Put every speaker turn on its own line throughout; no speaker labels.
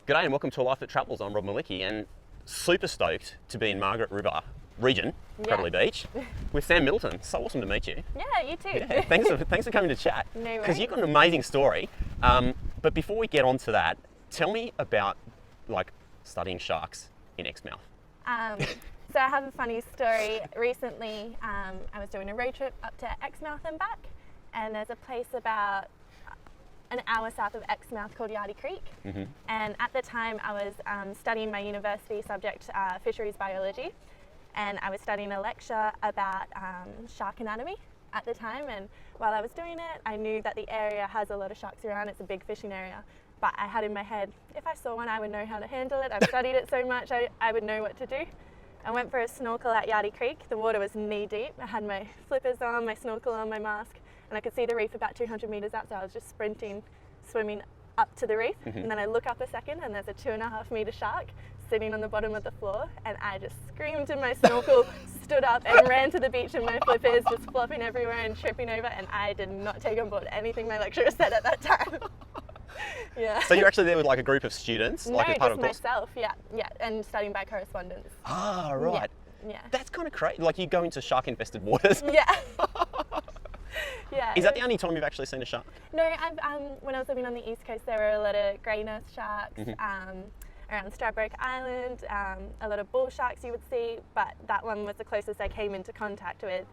G'day and welcome to A Life That Travels. I'm Rob Malicki and super stoked to be in Margaret River region, Trevelly Beach, with Sam Middleton. So awesome to meet you.
Yeah, you too.
Yeah, thanks for coming to chat.
No worries.
Because you've got an amazing story. But before we get on to that, tell me about studying sharks in Exmouth.
So I have a funny story. Recently, I was doing a road trip up to Exmouth and back, and there's a place about an hour south of Exmouth called Yardie Creek.
Mm-hmm.
And at the time I was studying my university subject, fisheries biology, and I was studying a lecture about shark anatomy at the time. And while I was doing it, I knew that the area has a lot of sharks around. It's a big fishing area, but I had in my head, if I saw one, I would know how to handle it. I've studied it so much, I would know what to do. I went for a snorkel at Yardie Creek. The water was knee deep. I had my flippers on, my snorkel on, my mask, and I could see the reef about 200 metres out, so I was just sprinting, swimming up to the reef.
Mm-hmm.
And then I look up a second and there's a 2.5 metre shark sitting on the bottom of the floor, and I just screamed in my snorkel, stood up and ran to the beach in my flippers, just flopping everywhere and tripping over, and I did not take on board anything my lecturer said at that time. Yeah.
So you're actually there with a group of students?
No,
as part
just
of a course?
myself, yeah, and studying by correspondence.
Ah, right.
Yeah.
That's kind of crazy. You go into shark-infested waters.
Yeah. Yeah.
Is that the only time you've actually seen a shark?
No, when I was living on the East Coast, there were a lot of grey nurse sharks around Stradbroke Island, a lot of bull sharks you would see, but that one was the closest I came into contact with.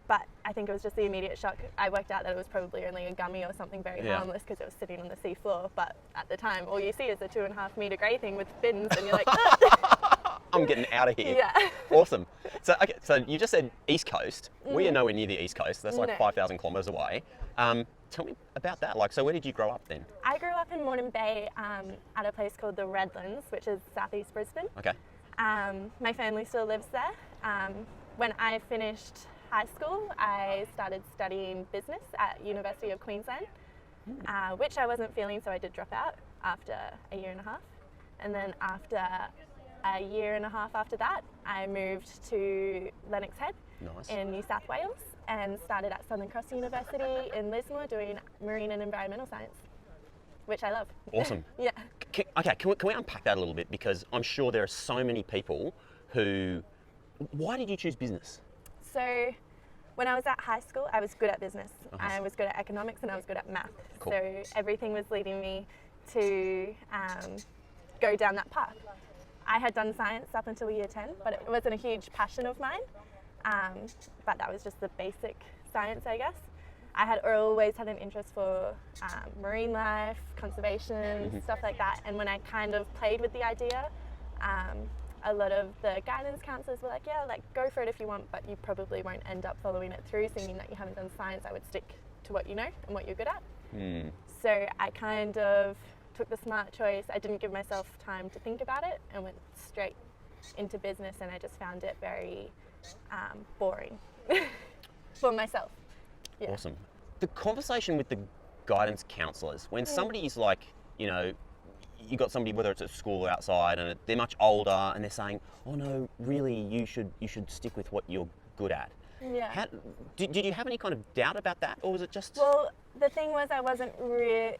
But I think it was just the immediate shock. I worked out that it was probably only a gummy or something very harmless because it was sitting on the sea floor. But at the time, all you see is a 2.5 metre grey thing with fins, and you're like,
I'm getting out of here.
Yeah.
Awesome. So you just said East Coast. We are nowhere near the East Coast. That's 5,000 kilometres away. Tell me about that. So where did you grow up then?
I grew up in Moreton Bay at a place called the Redlands, which is southeast Brisbane.
Okay.
My family still lives there. When I finished high school, I started studying business at University of Queensland, which I wasn't feeling, so I did drop out after a year and a half. And then after a year and a half after that, I moved to Lennox Head in New South Wales and started at Southern Cross University in Lismore doing marine and environmental science, which I love.
Awesome.
Yeah.
Can we unpack that a little bit? Because I'm sure there are so many people who... Why did you choose business?
So when I was at high school, I was good at business. I was good at economics and I was good at math.
Cool.
So everything was leading me to go down that path. I had done science up until year 10, but it wasn't a huge passion of mine. But that was just the basic science, I guess. I had always had an interest for marine life, conservation, stuff like that. And when I kind of played with the idea, a lot of the guidance counsellors were like, go for it if you want, but you probably won't end up following it through, seeing that you haven't done science. I would stick to what you know and what you're good at. So I kind of took the smart choice. I didn't give myself time to think about it and went straight into business, and I just found it very boring for myself. Yeah.
Awesome. The conversation with the guidance counsellors, when somebody's you got somebody, whether it's at school or outside, and they're much older, and they're saying, "Oh no, really, you should stick with what you're good at."
Yeah.
Did you have any kind of doubt about that, or was it just?
Well, the thing was, I wasn't really.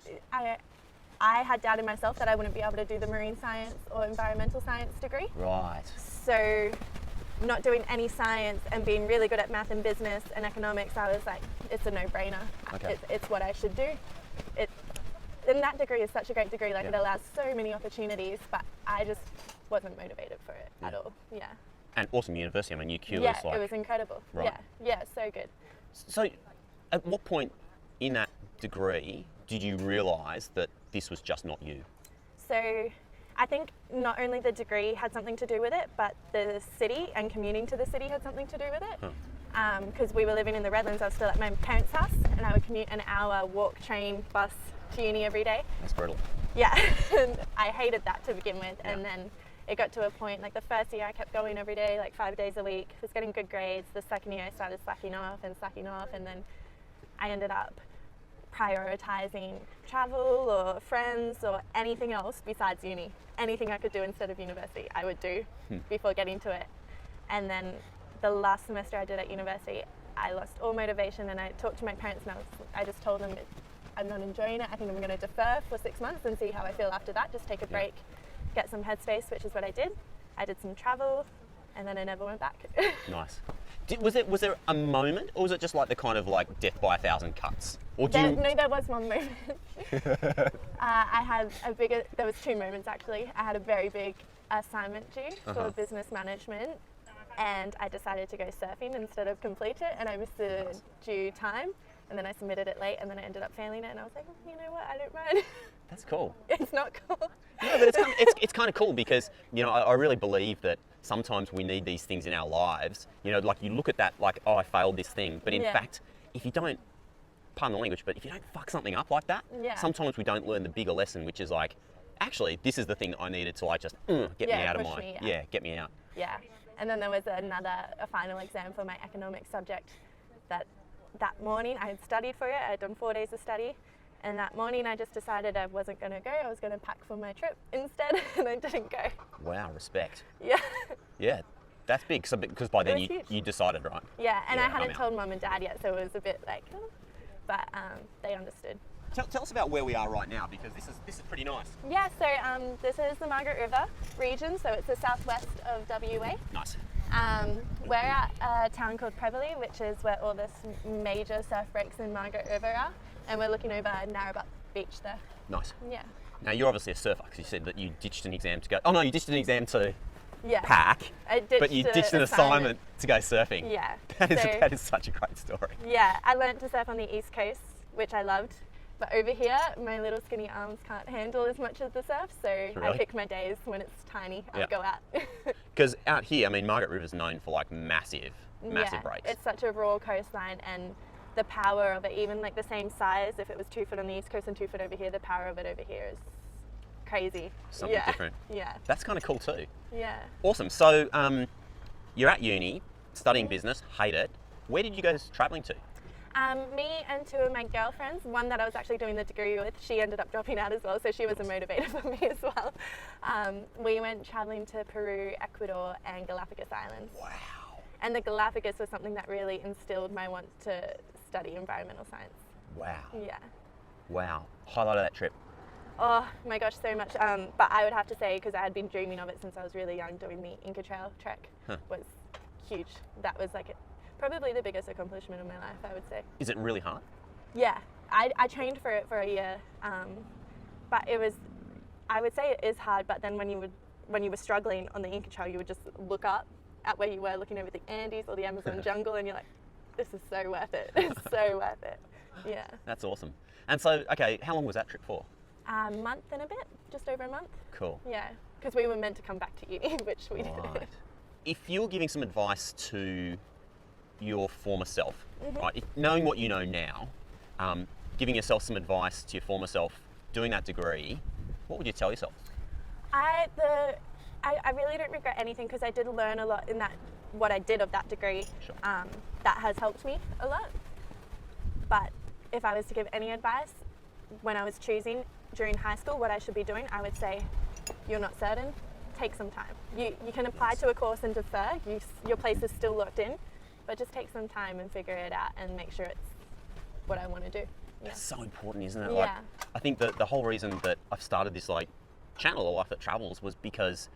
I had doubted myself that I wouldn't be able to do the marine science or environmental science degree.
Right.
So, not doing any science and being really good at math and business and economics, I was like, it's a no-brainer.
Okay.
It's what I should do. And that degree is such a great degree, it allows so many opportunities, but I just wasn't motivated for it at all. Yeah.
And awesome university. I mean, UQ
is
it
was incredible.
Right.
Yeah, so good.
So, at what point in that degree did you realise that this was just not you?
So, I think not only the degree had something to do with it, but the city and commuting to the city had something to do with it. Because we were living in the Redlands, I was still at my parents' house, and I would commute an hour, walk, train, bus to uni every day.
That's brutal.
Yeah, and I hated that to begin with, and then it got to a point, the first year I kept going every day, 5 days a week, was getting good grades. The second year I started slacking off, and then I ended up prioritising travel or friends or anything else besides uni. Anything I could do instead of university, I would do before getting to it. And then the last semester I did at university, I lost all motivation, and I talked to my parents, and I just told them I'm not enjoying it. I think I'm going to defer for 6 months and see how I feel after that. Just take a break, get some headspace, which is what I did. I did some travel, and then I never went back.
Nice. Was there a moment, or was it just like the kind of like death by 1,000 cuts? Or
No, there was one moment. I had there was 2 moments actually. I had a very big assignment due for business management, and I decided to go surfing instead of complete it, and I missed the due time, and then I submitted it late, and then I ended up failing it, and I was like, you know what, I don't mind.
That's cool.
It's not cool.
No, but it's kind of cool because, you know, I really believe that sometimes we need these things in our lives. You know, like you look at that like, oh, I failed this thing. But in fact, if you don't, pardon the language, but if you don't fuck something up like that, sometimes we don't learn the bigger lesson, which is like, actually, this is the thing I needed to like just get me out of my, get me out.
Yeah. And then there was a final exam for my economics subject that morning I had studied for it. I had done 4 days of study. And that morning I just decided I wasn't going to go. I was going to pack for my trip instead, and I didn't go.
Wow, respect.
Yeah.
Yeah, that's big. So, because by then you decided, right?
Yeah, and I hadn't told Mum and Dad yet, so it was a bit like, but they understood.
Tell us about where we are right now, because this is pretty nice.
Yeah, so this is the Margaret River region, so it's the southwest of WA.
Nice.
We're at a town called Prevelly, which is where all the major surf breaks in Margaret River are, and we're looking over Narrabeen Beach there.
Nice.
Yeah.
Now you're obviously a surfer, because you said that you ditched an exam to go. Oh no, you ditched an exam to pack, but you ditched an assignment to go surfing.
Yeah.
That is such a great story.
Yeah, I learnt to surf on the East Coast, which I loved. But over here, my little skinny arms can't handle as much of the surf, so
Really?
I pick my days when it's tiny. I'll go out.
Because out here, I mean, Margaret River's known for like massive breaks.
It's such a raw coastline, and the power of it, even like the same size, if it was 2 foot on the East Coast and 2 foot over here, the power of it over here is crazy.
Something different.
Yeah.
That's kind of cool too.
Yeah.
Awesome. So you're at uni, studying business, hate it. Where did you go travelling to?
Me and 2 of my girlfriends, one that I was actually doing the degree with, she ended up dropping out as well, so she was a motivator for me as well. We went travelling to Peru, Ecuador, and Galapagos Islands.
Wow.
And the Galapagos was something that really instilled my want to study environmental science.
Wow.
Yeah.
Wow. Highlight of that trip?
Oh my gosh, so much. But I would have to say, because I had been dreaming of it since I was really young, doing the Inca Trail trek was huge. That was like probably the biggest accomplishment of my life, I would say.
Is it really hard?
Yeah, I trained for it for a year, but it was, I would say it is hard, but then when you were struggling on the Inca Trail, you would just look up at where you were, looking over the Andes or the Amazon jungle, and you're like, this is so worth it. It's so worth it. Yeah. That's
awesome. And so, okay, how long was that trip for?
A month and a bit, just over a month.
Cool.
Yeah, because we were meant to come back to uni, which we did.
If you're giving some advice to your former self, right? Knowing what you know now, giving yourself some advice to your former self, doing that degree, what would you tell yourself?
I really don't regret anything, because I did learn a lot in what I did of that degree.
Sure.
That has helped me a lot. But if I was to give any advice, when I was choosing during high school what I should be doing, I would say, you're not certain, take some time. You can apply to a course and defer, your place is still locked in, but just take some time and figure it out and make sure it's what I want to do. Yeah.
That's so important, isn't it?
Yeah.
Like, I think that the whole reason that I've started this like channel, A Life That Travels, was because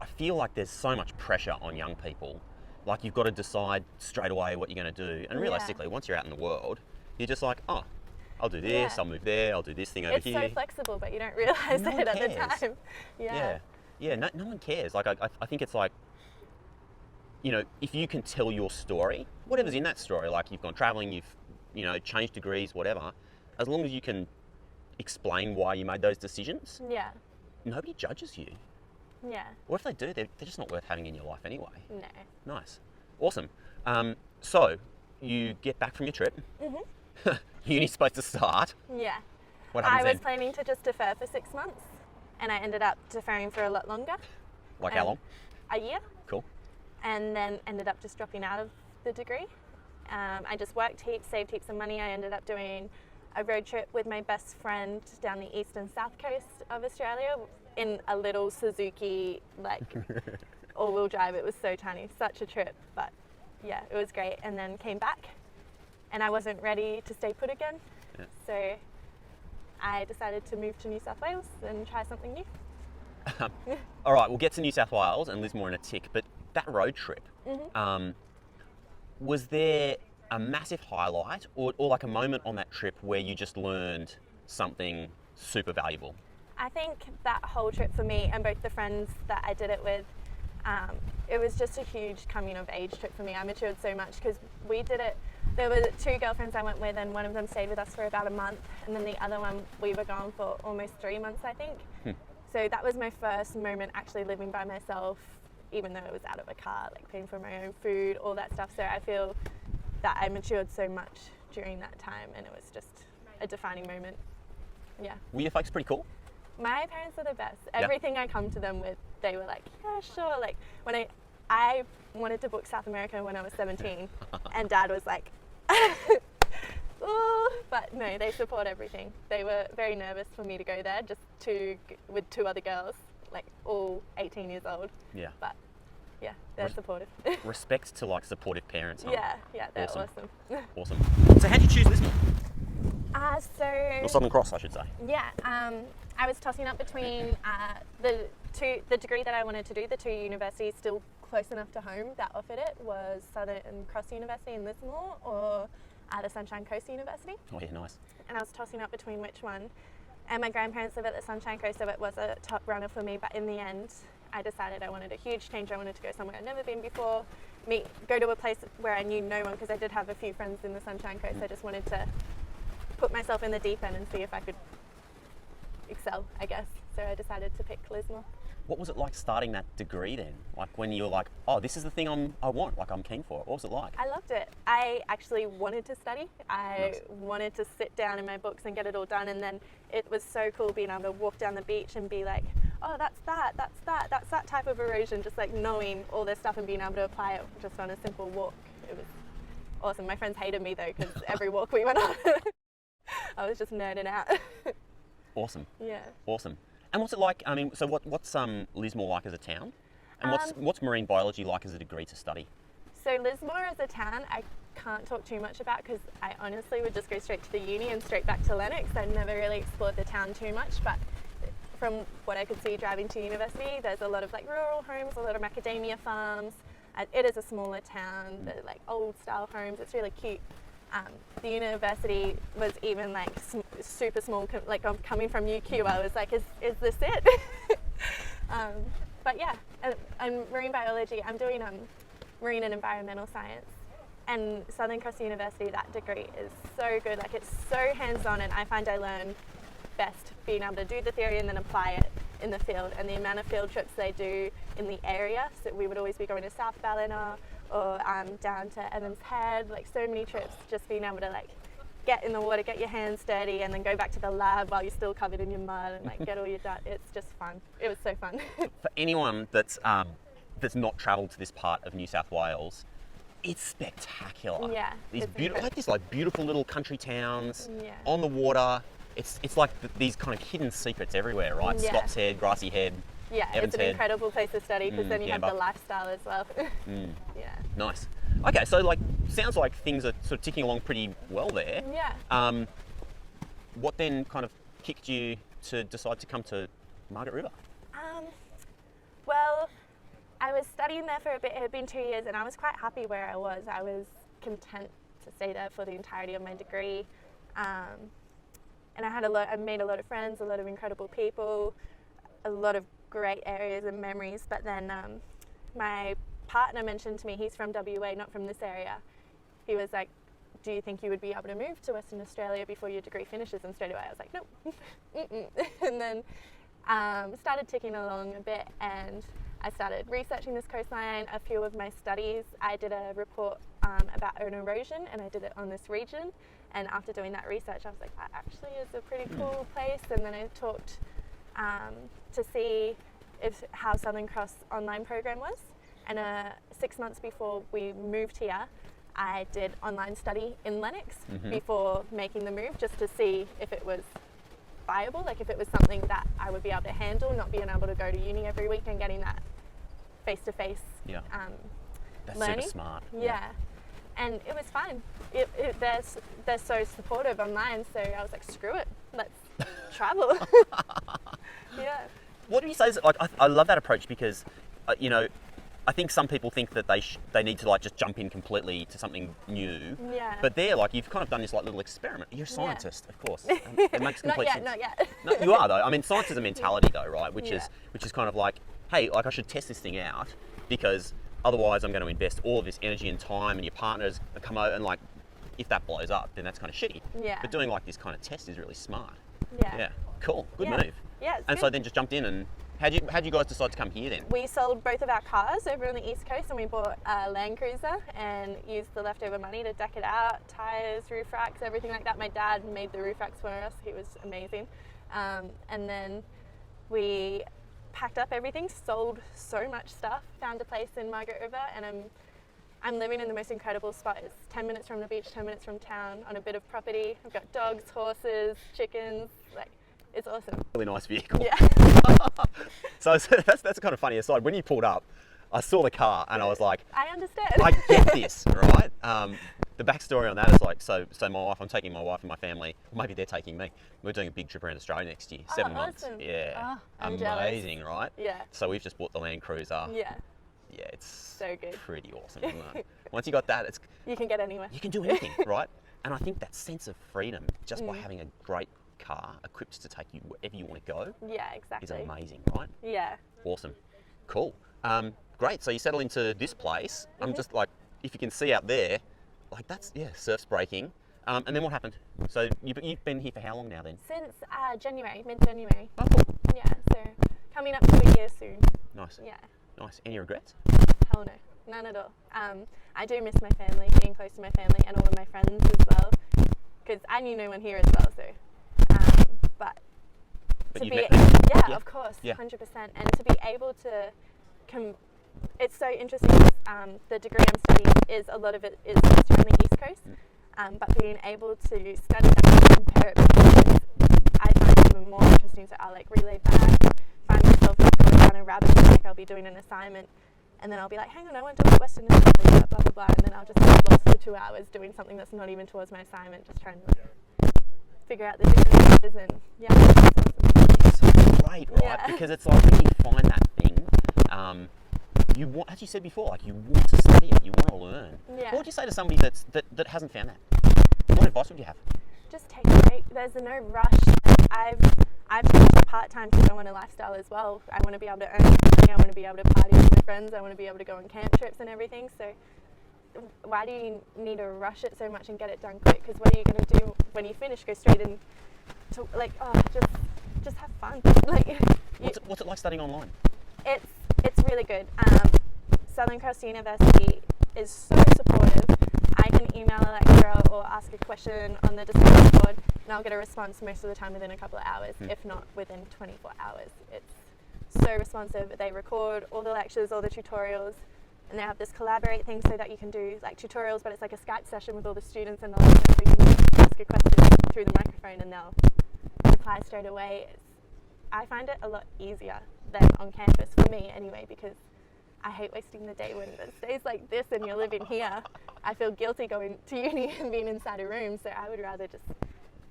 I feel like there's so much pressure on young people. Like, you've got to decide straight away what you're going to do. And realistically, once you're out in the world, you're just like, oh, I'll do this, I'll move there, I'll do this thing over here.
It's so flexible, but you don't realise it at the time.
Yeah, no one cares. Like, I think it's like, you know, if you can tell your story, whatever's in that story, like you've gone travelling, you've, you know, changed degrees, whatever, as long as you can explain why you made those decisions, nobody judges you.
Yeah.
Or if they do, they're just not worth having in your life anyway.
No.
Nice. Awesome. So, you get back from your trip. Uni's supposed to start.
Yeah.
What happens then?
I was planning to just defer for 6 months, and I ended up deferring for a lot longer.
Like how long?
A year.
Cool.
And then ended up just dropping out of the degree. I just worked heaps, saved heaps of money. I ended up doing a road trip with my best friend down the east and south coast of Australia in a little Suzuki, like all-wheel drive. It was so tiny, such a trip, but yeah, it was great. And then came back, and I wasn't ready to stay put again. So I decided to move to New South Wales and try something new.
All right, we'll get to New South Wales and Lismore in a tick, but that road trip, was there a massive highlight or like a moment on that trip where you just learned something super valuable?
I think that whole trip for me and both the friends that I did it with, it was just a huge coming of age trip for me. I matured so much because we did it. There were 2 girlfriends I went with, and one of them stayed with us for about a month, and then the other one we were gone for almost 3 months, I think. So that was my first moment actually living by myself, even though it was out of a car, like paying for my own food, all that stuff. So I feel that I matured so much during that time, and it was just a defining moment. Yeah.
Were your folks pretty cool?
My parents are the best. Everything I come to them with, they were like, yeah, sure. Like when I wanted to book South America when I was 17, and Dad was like, ooh, but no, they support everything. They were very nervous for me to go there, just with 2 other girls, like all 18 years old.
Yeah.
But yeah, they're supportive.
Respect to like supportive parents, huh?
Yeah, they're awesome.
Awesome. So how'd you choose Lismore? Or Southern Cross, I should say.
Yeah, I was tossing up between the degree that I wanted to do, the 2 universities still close enough to home that offered it was Southern Cross University in Lismore or the Sunshine Coast University.
Oh yeah, nice.
And I was tossing up between which one. And my grandparents live at the Sunshine Coast, so it was a top runner for me. But in the end, I decided I wanted a huge change. I wanted to go somewhere I'd never been before, go to a place where I knew no one, because I did have a few friends in the Sunshine Coast. I just wanted to put myself in the deep end and see if I could excel, I guess. So I decided to pick Lismore.
What was it like starting that degree then? Like when you were like, oh, this is the thing I want, like I'm keen for it. What was it like?
I loved it. I actually wanted to study. I wanted to sit down in my books and get it all done. And then it was so cool being able to walk down the beach and be like, oh, that's that type of erosion. Just like knowing all this stuff and being able to apply it just on a simple walk. It was awesome. My friends hated me though, because every walk we went on, I was just nerding out.
Awesome.
Yeah.
Awesome. And what's it like? I mean, so what's Lismore like as a town? And what's marine biology like as a degree to study?
So Lismore as a town, I can't talk too much about because I honestly would just go straight to the uni and straight back to Lennox. I never really explored the town too much, but from what I could see driving to university, there's a lot of like rural homes, a lot of macadamia farms. It is a smaller town, they're like old style homes. It's really cute. The university was even like super small, like I'm coming from UQ, I was like, is this it? But yeah, and marine biology, I'm doing marine and environmental science, and Southern Cross University, that degree is so good, like it's so hands-on, and I find I learn best being able to do the theory and then apply it in the field. And the amount of field trips they do in the area, so we would always be going to South Ballina or down to Evans Head, like so many trips, just being able to like get in the water, get your hands dirty, and then go back to the lab while you're still covered in your mud and like get all your dirt. It's just fun. It was so fun.
For anyone that's not travelled to this part of New South Wales, it's spectacular.
Yeah,
these
it's
beautiful little country towns
Yeah.
on the water. It's like these kind of hidden secrets everywhere, right?
Yeah.
Scott's Head, Grassy Head.
Yeah,
Evans
it's an
Head.
incredible place to study because then you have
Yamba.
the lifestyle as well. Yeah.
Nice. Okay, so like sounds like things are sort of ticking along pretty well there.
Yeah.
What then kind of kicked you to decide to come to Margaret River?
Well, I was studying there for a bit. It had been 2 years, and I was quite happy where I was. I was content to stay there for the entirety of my degree, and I made a lot of friends, a lot of incredible people, a lot of great areas and memories. But then my partner mentioned to me, he's from WA, not from this area. He was like, do you think you would be able to move to Western Australia before your degree finishes? And straight away I was like, nope. And then started ticking along a bit, and I started researching this coastline. A few of my studies, I did a report about an erosion, and I did it on this region. And after doing that research, I was like, that actually is a pretty cool place. And then I talked to see how Southern Cross online program was. And 6 months before we moved here, I did online study in Lennox before making the move, just to see if it was viable, like if it was something that I would be able to handle, not being able to go to uni every week and getting that face-to-face
That's
learning.
super smart.
Yeah. And it was fine. They're so supportive online, so I was like, screw it, travel. Yeah.
What do you say? Like, I love that approach because, you know, I think some people think that they need to like just jump in completely to something new.
Yeah.
But there, like, you've kind of done this like little experiment. You're a scientist, of course. It makes complete sense.
Not yet.
No, you are though. I mean, science is a mentality though, right? Which is kind of like, hey, like I should test this thing out because otherwise I'm going to invest all of this energy and time, and your partners come out and like, if that blows up, then that's kind of shitty.
Yeah.
But doing like this kind of test is really smart.
Yeah.
Yeah. Cool. Good
Yeah.
move.
Yeah.
And so then just jumped in and how'd you guys decide to come here then?
We sold both of our cars over on the East Coast, and we bought a Land Cruiser and used the leftover money to deck it out, tyres, roof racks, everything like that. My dad made the roof racks for us. He was amazing. And then we packed up everything, sold so much stuff, found a place in Margaret River, and I'm living in the most incredible spot. It's 10 minutes from the beach, 10 minutes from town, on a bit of property. I've got dogs, horses, chickens, like, it's awesome.
Really nice vehicle.
Yeah.
So that's kind of funny aside. When you pulled up, I saw the car and I was like,
I understand.
I get this, right? The backstory on that is like, so I'm taking my wife and my family, or maybe they're taking me. We're doing a big trip around Australia next year, 7 months.
Awesome.
Yeah.
Oh, I'm
amazing,
jealous.
right?
Yeah.
So we've just bought the Land Cruiser.
Yeah.
Yeah, it's
So good.
pretty awesome, isn't it? Once you got that,
You can get anywhere.
you can do anything, right? And I think that sense of freedom, just by having a great car equipped to take you wherever you want to go,
Yeah,
is
exactly.
amazing, right?
Yeah.
Awesome. Cool. Great. So you settle into this place. I'm just like, if you can see out there, like that's, surf's breaking. And then what happened? So you've been here for how long now then?
Since January, mid-January.
Oh, cool.
Yeah, so coming up to a year soon.
Nice.
Yeah.
Nice. Any regrets?
Hell no, none at all. I do miss my family, being close to my family and all of my friends as well, because I knew no one here as well. So, but to
you've
be,
met them?
yeah, of course,
Yeah.
100%, and to be able to, it's so interesting. 'Cause, the degree I'm studying is a lot of it is based around the East Coast, but being able to study that and compare it, with I find it even more interesting. So I'll like relay back, find myself like going down a rabbit hole, like I'll be doing an assignment. And then I'll be like, hang on, I went to Western Australia, blah, blah, blah. And then I'll just get lost for 2 hours doing something that's not even towards my assignment, just trying to figure out the differences. And yeah, it's awesome.
It's so great, right?
Yeah.
Because it's like when you find that thing, you want, as you said before, like you want to study it, you want to learn.
Yeah.
What would you say to somebody that hasn't found that? What advice would you have?
Just take a break. There's no rush. I've taken to part-time to go on a lifestyle as well. I want to be able to earn money. I want to be able to party with my friends. I want to be able to go on camp trips and everything. So why do you need to rush it so much and get it done quick? Because what are you going to do when you finish? Go straight in to like, just have fun. Like,
What's it like studying online?
It's really good. Southern Cross University is so supportive. I can email a lecturer or ask a question on the discussion board, and I'll get a response most of the time within a couple of hours, if not within 24 hours. It's so responsive. They record all the lectures, all the tutorials, and they have this collaborate thing so that you can do like tutorials, but it's like a Skype session with all the students and the lecturer, so you can ask a question through the microphone and they'll reply straight away. I find it a lot easier than on campus, for me anyway, because I hate wasting the day when there's days like this and you're living here. I feel guilty going to uni and being inside a room, so I would rather just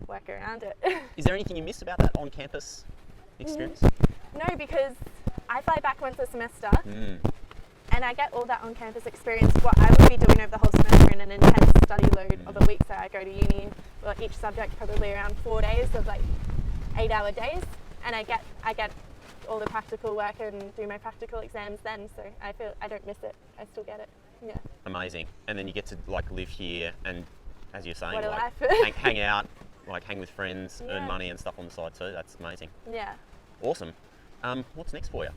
work around it.
Is there anything you miss about that on-campus experience?
No, because I fly back once a semester and I get all that on-campus experience, what I would be doing over the whole semester in an intense study load of a week. So I go to uni, well, each subject probably around 4 days of like 8-hour days, and I get all the practical work and do my practical exams then, so I feel I don't miss it. I still get it. Yeah.
Amazing. And then you get to like live here and, as you're saying,
What a
like
life.
hang out, like hang with friends, earn
Yeah.
money and stuff on the side too. That's amazing.
Yeah.
Awesome. What's next for you?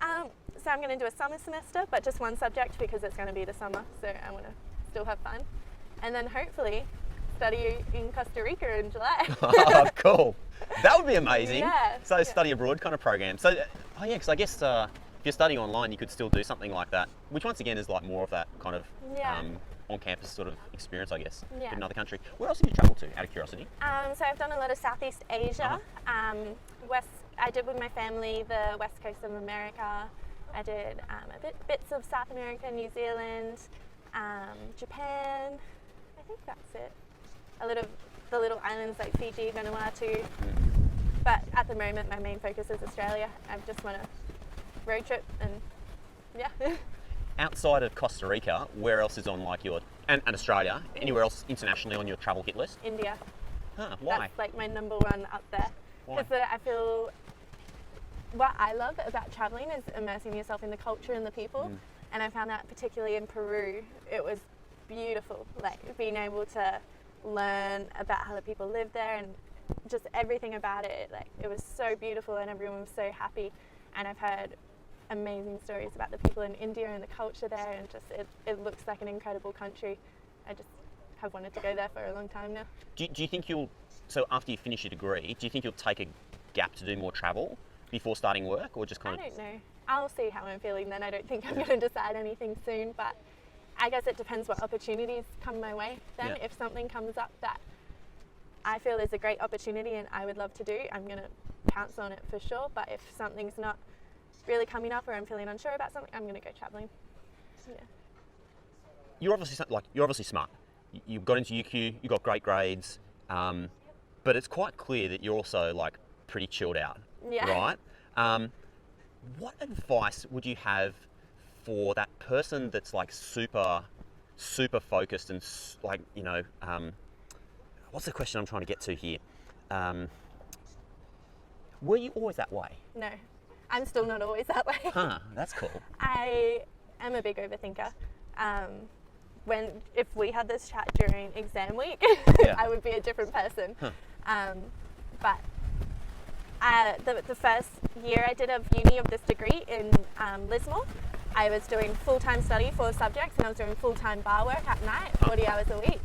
So I'm going to do a summer semester, but just one subject because it's going to be the summer, so I want to still have fun. And then hopefully study in Costa Rica in July.
Oh, cool. That would be amazing.
Yeah.
So study abroad kind of program. So, because I guess if you're studying online, you could still do something like that, which once again is like more of that kind of
Yeah.
on-campus sort of experience, I guess,
Yeah.
in another country. Where else have you travelled to, out of curiosity?
So I've done a lot of Southeast Asia. I did with my family the West Coast of America. I did bits of South America, New Zealand, Japan. I think that's it. A little the little islands like Fiji, Vanuatu. But at the moment, my main focus is Australia. I just want to road trip and yeah.
Outside of Costa Rica, where else is on like your, and Australia, anywhere else internationally on your travel hit list?
India.
Huh, why?
That's like my number one up there.
Why?
Because I feel what I love about traveling is immersing yourself in the culture and the people. And I found that particularly in Peru, it was beautiful. Like being able to learn about how the people live there and just everything about it. Like it was so beautiful and everyone was so happy. And I've heard amazing stories about the people in India and the culture there, and just it looks like an incredible country. I just have wanted to go there for a long time now.
Do you think you'll, so after you finish your degree, do you think you'll take a gap to do more travel before starting work, or just kind of?
I don't know. I'll see how I'm feeling then. I don't think I'm going to decide anything soon, but I guess it depends what opportunities come my way then.
Yeah.
If something comes up that I feel is a great opportunity and I would love to do, I'm going to pounce on it for sure. But if something's not really coming up or I'm feeling unsure about something, I'm going to go travelling. Yeah.
You're obviously smart. You got into UQ, you got great grades, but it's quite clear that you're also like pretty chilled out,
Yeah.
right? What advice would you have for that person that's like super focused and like, you know, what's the question I'm trying to get to here? Were you always that way?
No, I'm still not always that way.
Huh, that's cool.
I am a big overthinker. If we had this chat during exam week,
Yeah.
I would be a different person.
Huh.
But the first year I did of uni of this degree in Lismore, I was doing full-time study, 4 subjects, and I was doing full-time bar work at night, 40 hours a week.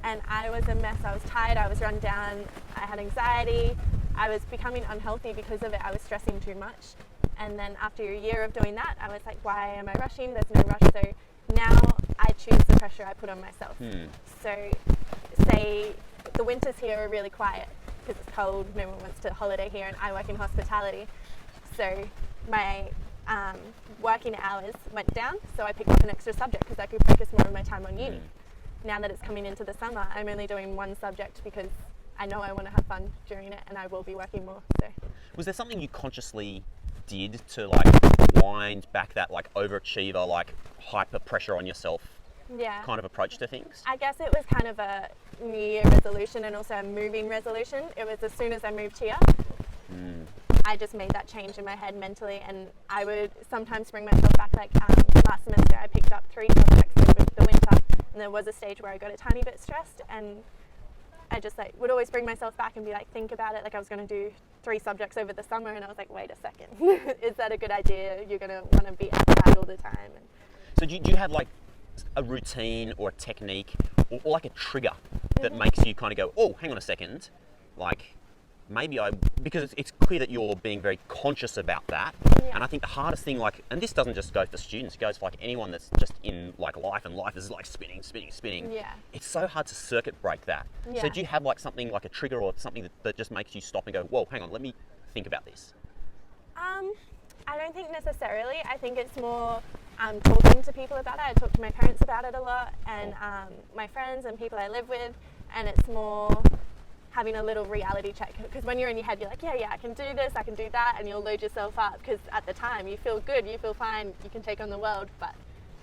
And I was a mess. I was tired, I was run down, I had anxiety, I was becoming unhealthy because of it. I was stressing too much. And then after a year of doing that, I was like, why am I rushing? There's no rush. So now I choose the pressure I put on myself. So say the winters here are really quiet because it's cold, no one wants to holiday here, and I work in hospitality. So my working hours went down, so I picked up an extra subject because I could focus more of my time on uni. Now that it's coming into the summer, I'm only doing 1 subject because I know I want to have fun during it and I will be working more. So
Was there something you consciously did to like wind back that like overachiever, like hyper pressure on yourself
yeah,
kind of approach to things?
I guess it was kind of a New Year resolution and also a moving resolution. It was as soon as I moved here, I just made that change in my head mentally, and I would sometimes bring myself back. Like last semester, I picked up 3 subjects over the winter, and there was a stage where I got a tiny bit stressed, and I just like would always bring myself back and be like, think about it. Like I was going to do 3 subjects over the summer, and I was like, wait a second, is that a good idea? You're going to want to be outside all the time. And
So do you have like a routine or a technique or like a trigger that makes you kind of go, oh, hang on a second, like maybe because it's clear that you're being very conscious about that.
Yeah.
And I think the hardest thing, like, and this doesn't just go for students, it goes for like anyone that's just in like life, and life is like spinning.
Yeah.
It's so hard to circuit break that.
Yeah.
So do you have like something like a trigger or something that just makes you stop and go, whoa, hang on, let me think about this?
I don't think necessarily. I think it's more talking to people about it. I talk to my parents about it a lot, and my friends and people I live with, and it's more having a little reality check, because when you're in your head, you're like, yeah, I can do this, I can do that, and you'll load yourself up, because at the time you feel good, you feel fine, you can take on the world, but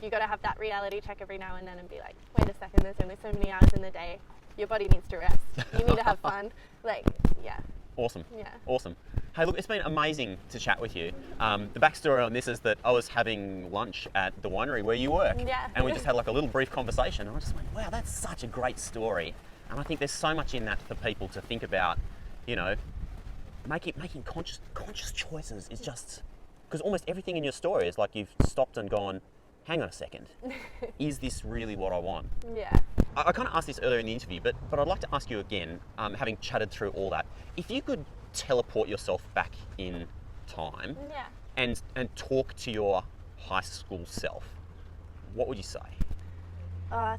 you got to have that reality check every now and then and be like, wait a second, there's only so many hours in the day, your body needs to rest, you need to have fun. Like, yeah.
Awesome.
Yeah.
Awesome. Hey, look, it's been amazing to chat with you. The backstory on this is that I was having lunch at the winery where you work.
Yeah.
And we just had like a little brief conversation, and I just went, wow, that's such a great story. And I think there's so much in that for people to think about, you know, making conscious choices is just, because almost everything in your story is like you've stopped and gone, hang on a second, is this really what I want?
Yeah.
I kind of asked this earlier in the interview, but I'd like to ask you again, having chatted through all that, if you could teleport yourself back in time
Yeah.
and talk to your high school self, what would you say?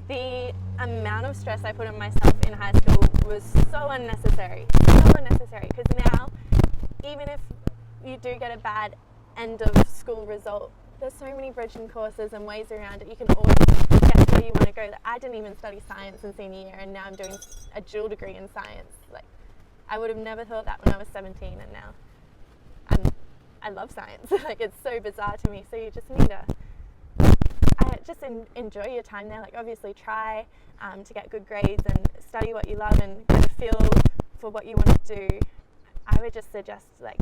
The amount of stress I put on myself in high school was so unnecessary. So unnecessary, because now, even if you do get a bad end of school result, there's so many bridging courses and ways around it. You can always get where you want to go. That I didn't even study science in senior year, and now I'm doing a dual degree in science. Like, I would have never thought that when I was 17, and now I love science. Like, it's so bizarre to me. So you just need to just enjoy your time there. Like, obviously try to get good grades and study what you love and get a feel for what you want to do. I would just suggest, like,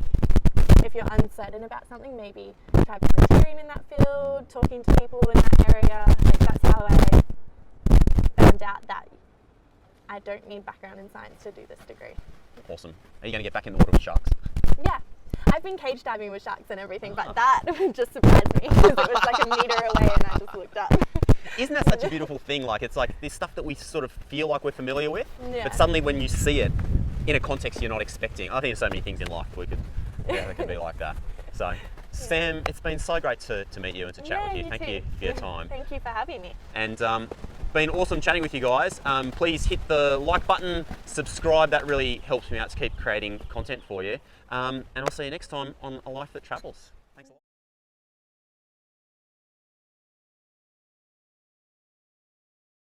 if you're uncertain about something, maybe try volunteering in that field, talking to people in that area. Like, that's how I found out that I don't need background in science to do this degree.
Awesome. Are you going to get back in the water with sharks?
Yeah. I've been cage diving with sharks and everything, but that just surprised me because it was like a metre away and I just looked up.
Isn't that such a beautiful thing? Like, it's like this stuff that we sort of feel like we're familiar with,
Yeah.
but suddenly when you see it in a context you're not expecting, I think there's so many things in life that can be like that. So, Sam, it's been so great to meet you and to chat with you. Thank you for your time.
Thank you for having me.
And been awesome chatting with you guys. Please hit the like button, subscribe, that really helps me out to keep creating content for you. And I'll see you next time on A Life That Travels. Thanks a lot.